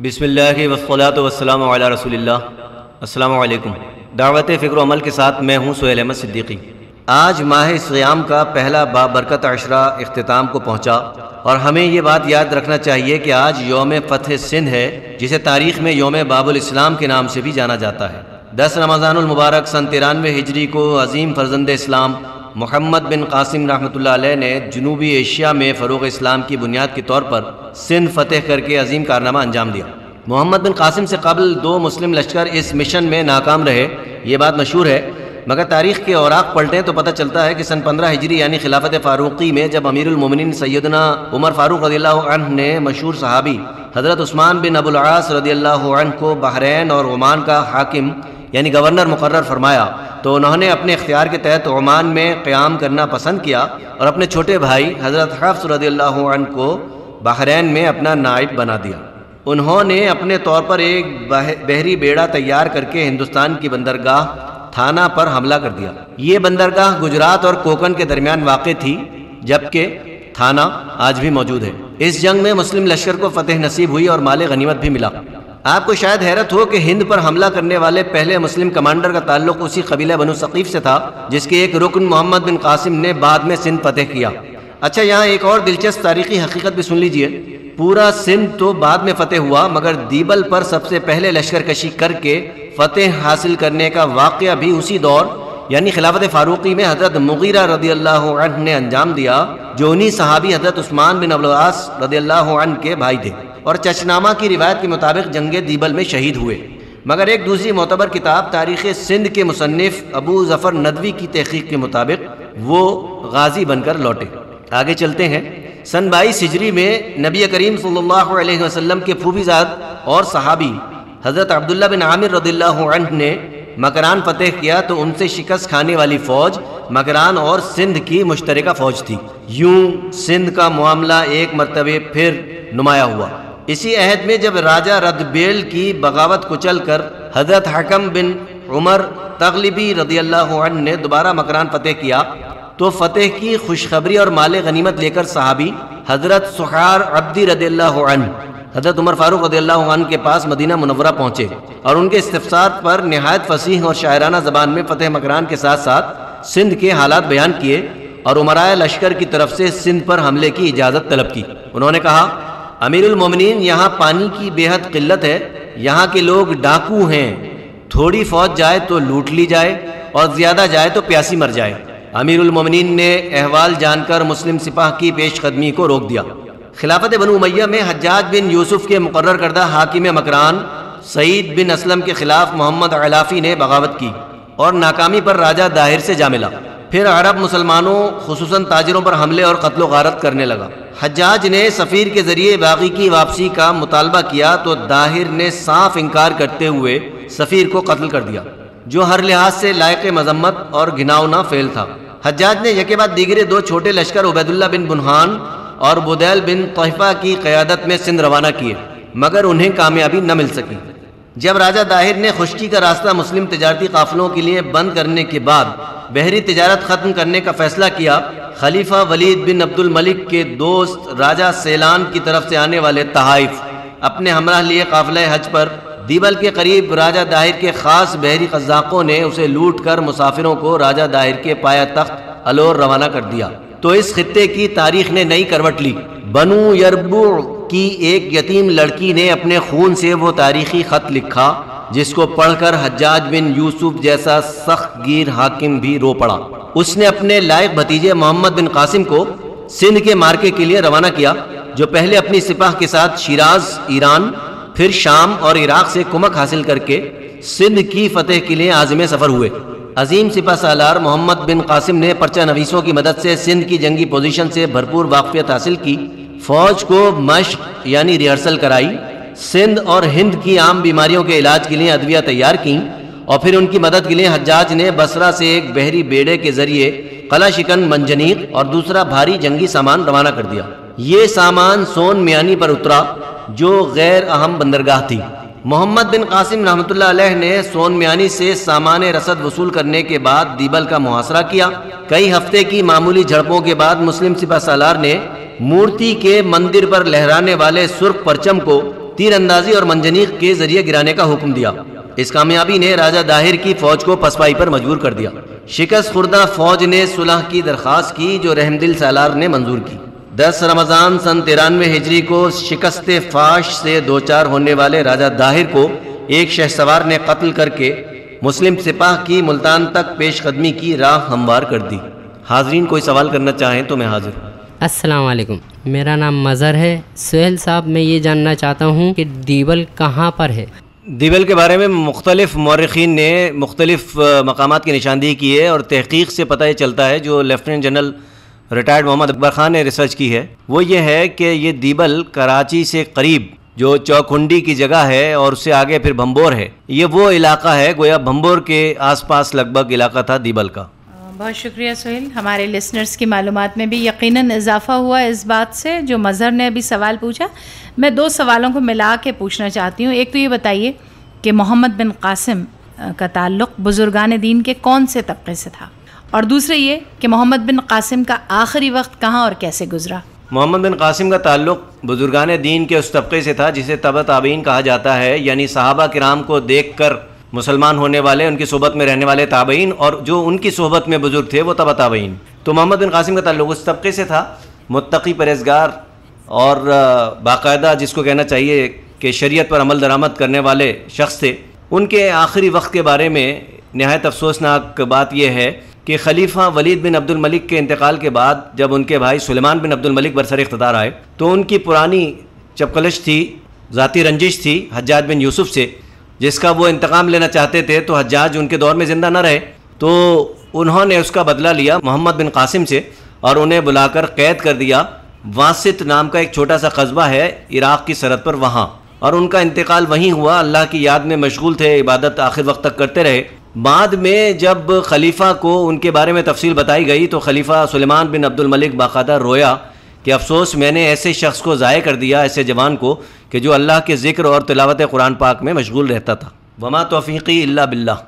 بسم اللہ والصلاة والسلام علی رسول اللہ۔ السلام علیکم۔ دعوت فکر و عمل کے ساتھ میں ہوں سہیل احمدصدیقی۔ آج ماہ صیام کا پہلا بابرکت عشرہ اختتام کو پہنچا اور ہمیں یہ بات یاد رکھنا چاہیے کہ آج یوم فتح سندھ ہے، جسے تاریخ میں یوم باب الاسلام کے نام سے بھی جانا جاتا ہے۔ 10 رمضان المبارک سن 93 ہجری کو عظیم فرزند اسلام محمد بن قاسم رحمۃ اللہ علیہ نے جنوبی ایشیا میں فروغ اسلام کی بنیاد کے طور پر سندھ فتح کر کے عظیم کارنامہ انجام دیا۔ محمد بن قاسم سے قبل 2 مسلم لشکر اس مشن میں ناکام رہے، یہ بات مشہور ہے، مگر تاریخ کے اوراق پلٹیں تو پتہ چلتا ہے کہ سن 15 ہجری یعنی خلافت فاروقی میں جب امیر المومنین سیدنا عمر فاروق رضی اللہ عنہ نے مشہور صحابی حضرت عثمان بن ابو العاص رضی اللہ عنہ کو بحرین اور عمان کا حاکم یعنی گورنر مقرر فرمایا، تو انہوں نے اپنے اختیار کے تحت عمان میں قیام کرنا پسند کیا اور اپنے چھوٹے بھائی حضرت حفص رضی اللہ عنہ کو بحرین میں اپنا نائب بنا دیا۔ انہوں نے اپنے طور پر ایک بحری بیڑا تیار کر کے ہندوستان کی بندرگاہ تھانہ پر حملہ کر دیا۔ یہ بندرگاہ گجرات اور کوکن کے درمیان واقع تھی، جبکہ تھانہ آج بھی موجود ہے۔ اس جنگ میں مسلم لشکر کو فتح نصیب ہوئی اور مال غنیمت بھی ملا۔ آپ کو شاید حیرت ہو کہ ہند پر حملہ کرنے والے پہلے مسلم کمانڈر کا تعلق اسی قبیلہ بنو ثقیف سے تھا، جس کے ایک رکن محمد بن قاسم نے بعد میں سندھ فتح کیا۔ اچھا، یہاں ایک اور دلچسپ تاریخی حقیقت بھی سن لیجئے۔ پورا سندھ تو بعد میں فتح ہوا، مگر دیبل پر سب سے پہلے لشکر کشی کر کے فتح حاصل کرنے کا واقعہ بھی اسی دور یعنی خلافت فاروقی میں حضرت مغیرہ رضی اللہ عنہ نے انجام دیا، جو انہی صحابی حضرت عثمان بن ابو العاص رضی اللہ عنہ کے بھائی تھے اور چچنامہ کی روایت کے مطابق جنگ دیبل میں شہید ہوئے۔ مگر ایک دوسری معتبر کتاب تاریخ سندھ کے مصنف ابو ظفر ندوی کی تحقیق کے مطابق وہ غازی بن کر لوٹے۔ آگے چلتے ہیں۔ سن 22 ہجری میں نبی کریم صلی اللہ علیہ وسلم کے پھوپھی زاد اور صحابی حضرت عبداللہ بن عامر رضی اللہ عنہ نے مکران فتح کیا، تو ان سے شکست کھانے والی فوج مکران اور سندھ کی مشترکہ فوج تھی۔ یوں سندھ کا معاملہ ایک مرتبہ پھر نمایاں ہوا۔ اسی عہد میں جب راجہ ردبیل کی بغاوت کچل کر حضرت حکم بن عمر تغلبی رضی اللہ عنہ نے دوبارہ مکران فتح کیا، تو فتح کی خوشخبری اور مال غنیمت لے کر صحابی حضرت سحار عبدی رضی اللہ عنہ حضرت عمر فاروق رضی اللہ عنہ کے پاس مدینہ منورہ پہنچے اور ان کے استفسار پر نہایت فصیح اور شاعرانہ زبان میں فتح مکران کے ساتھ ساتھ سندھ کے حالات بیان کیے اور امرائے لشکر کی طرف سے سندھ پر حملے کی اجازت طلب کی۔ انہوں نے کہا، امیر المومنین، یہاں پانی کی بے حد قلت ہے، یہاں کے لوگ ڈاکو ہیں، تھوڑی فوج جائے تو لوٹ لی جائے اور زیادہ جائے تو پیاسی مر جائے۔ امیر المومنین نے احوال جان کر مسلم سپاہ کی پیش قدمی کو روک دیا۔ خلافت بنو امیہ میں حجاج بن یوسف کے مقرر کردہ حاکم مکران سعید بن اسلم کے خلاف محمد علافی نے بغاوت کی اور ناکامی پر راجہ داہر سے جا ملا۔ پھر عرب مسلمانوں خصوصاً تاجروں پر حملے اور قتل و غارت کرنے لگا۔ حجاج نے سفیر کے ذریعے باغی کی واپسی کا مطالبہ کیا تو داہر نے صاف انکار کرتے ہوئے سفیر کو قتل کر دیا، جو ہر لحاظ سے لائق مذمت اور گھناؤنا فعل تھا۔ حجاج نے یکے بعد دیگرے 2 چھوٹے لشکر عبیداللہ بن بنہان اور بدیل بن طیفہ کی قیادت میں سندھ روانہ کیے، مگر انہیں کامیابی نہ مل سکی۔ جب راجہ داہر نے خشکی کا راستہ مسلم تجارتی قافلوں کے لیے بند کرنے کے بعد بحری تجارت ختم کرنے کا فیصلہ کیا، خلیفہ ولید بن عبد الملک کے دوست راجہ سیلان کی طرف سے آنے والے تحائف اپنے ہمراہ لیے قافلہ حج پر دیبل کے قریب راجہ داہر کے خاص بحری قزاقوں نے اسے لوٹ کر مسافروں کو راجہ داہر کے پایا تخت الور روانہ کر دیا، تو اس خطے کی تاریخ نے نئی کروٹ لی۔ بنو یربوع کی ایک یتیم لڑکی نے اپنے خون سے وہ تاریخی خط لکھا جس کو پڑھ کر حجاج بن یوسف جیسا سخت گیر حاکم بھی رو پڑا۔ اس نے اپنے لائق بھتیجے محمد بن قاسم کو سندھ کے مارکے کے لیے روانہ کیا، جو پہلے اپنی سپاہ کے ساتھ شیراز ایران، پھر شام اور عراق سے کمک حاصل کر کے سندھ کی فتح کے لیے عازم سفر ہوئے۔ عظیم سپہ سالار محمد بن قاسم نے پرچہ نویسوں کی مدد سے سندھ کی جنگی پوزیشن سے بھرپور واقفیت حاصل کی، فوج کو مشق یعنی ریہرسل کرائی، سندھ اور ہند کی عام بیماریوں کے علاج کے لیے ادویہ تیار کیں، اور پھر ان کی مدد کے لیے حجاج نے بصرہ سے ایک بحری بیڑے کے ذریعے قلعہ شکن منجنیق اور دوسرا بھاری جنگی سامان روانہ کر دیا۔ یہ سامان سون میانی پر اترا، جو غیر اہم بندرگاہ تھی۔ محمد بن قاسم رحمۃ اللہ علیہ نے سون میانی سے سامان رسد وصول کرنے کے بعد دیبل کا محاصرہ کیا۔ کئی ہفتے کی معمولی جھڑپوں کے بعد مسلم سپہ سالار نے مورتی کے مندر پر لہرانے والے سرخ پرچم کو تیر اندازی اور منجنیق کے ذریعے گرانے کا حکم دیا۔ اس کامیابی نے راجہ داہر کی فوج کو پسپائی پر مجبور کر دیا۔ شکست خوردہ فوج نے صلح کی درخواست کی جو رحم دل سالار نے منظور کی۔ 10 رمضان سن 93 ہجری کو شکست فاش سے دوچار ہونے والے راجہ داہر کو ایک شہسوار نے قتل کر کے مسلم سپاہ کی ملتان تک پیش قدمی کی راہ ہموار کر دی۔ حاضرین کوئی سوال کرنا چاہیں تو میں حاضر ہوں۔ السلام علیکم، میرا نام مظہر ہے۔ سہیل صاحب، میں یہ جاننا چاہتا ہوں کہ دیبل کہاں پر ہے؟ دیبل کے بارے میں مختلف مورخین نے مختلف مقامات کی نشاندہی کی ہے، اور تحقیق سے پتہ یہ چلتا ہے جو لیفٹیننٹ جنرل ریٹائرڈ محمد اکبر خان نے ریسرچ کی ہے وہ یہ ہے کہ یہ دیبل کراچی سے قریب جو چوکھنڈی کی جگہ ہے اور اس سے آگے پھر بھمبور ہے، یہ وہ علاقہ ہے، گویا بھمبور کے آس پاس لگ بھگ علاقہ تھا دیبل کا۔ بہت شکریہ سہیل، ہمارے لسنرز کی معلومات میں بھی یقیناً اضافہ ہوا اس بات سے جو مظہر نے ابھی سوال پوچھا۔ میں 2 سوالوں کو ملا کے پوچھنا چاہتی ہوں۔ ایک تو یہ بتائیے کہ محمد بن قاسم کا تعلق بزرگان دین کے کون سے طبقے سے تھا، اور دوسرے یہ کہ محمد بن قاسم کا آخری وقت کہاں اور کیسے گزرا؟ محمد بن قاسم کا تعلق بزرگان دین کے اس طبقے سے تھا جسے تبع تابعین کہا جاتا ہے، یعنی صحابہ کرام کو دیکھ کر مسلمان ہونے والے، ان کی صحبت میں رہنے والے تابعین، اور جو ان کی صحبت میں بزرگ تھے وہ تبع تابعین۔ تو محمد بن قاسم کا تعلق اس طبقے سے تھا، متقی پرہیزگار اور باقاعدہ جس کو کہنا چاہیے کہ شریعت پر عمل درآمد کرنے والے شخص تھے۔ ان کے آخری وقت کے بارے میں نہایت افسوسناک بات یہ ہے کہ خلیفہ ولید بن عبد الملک کے انتقال کے بعد جب ان کے بھائی سلیمان بن عبد الملک برسر اقتدار آئے تو ان کی پرانی چپقلش تھی، ذاتی رنجش تھی حجاج بن یوسف سے، جس کا وہ انتقام لینا چاہتے تھے۔ تو حجاج ان کے دور میں زندہ نہ رہے تو انہوں نے اس کا بدلہ لیا محمد بن قاسم سے اور انہیں بلا کر قید کر دیا۔ واسط نام کا ایک چھوٹا سا قصبہ ہے عراق کی سرحد پر، وہاں، اور ان کا انتقال وہیں ہوا۔ اللہ کی یاد میں مشغول تھے، عبادت آخر وقت تک کرتے رہے۔ بعد میں جب خلیفہ کو ان کے بارے میں تفصیل بتائی گئی تو خلیفہ سلیمان بن عبد الملک باقاعدہ رویا کہ افسوس میں نے ایسے شخص کو ضائع کر دیا، ایسے جوان کو کہ جو اللہ کے ذکر اور تلاوت قرآن پاک میں مشغول رہتا تھا۔ وما توفیقی الا باللہ۔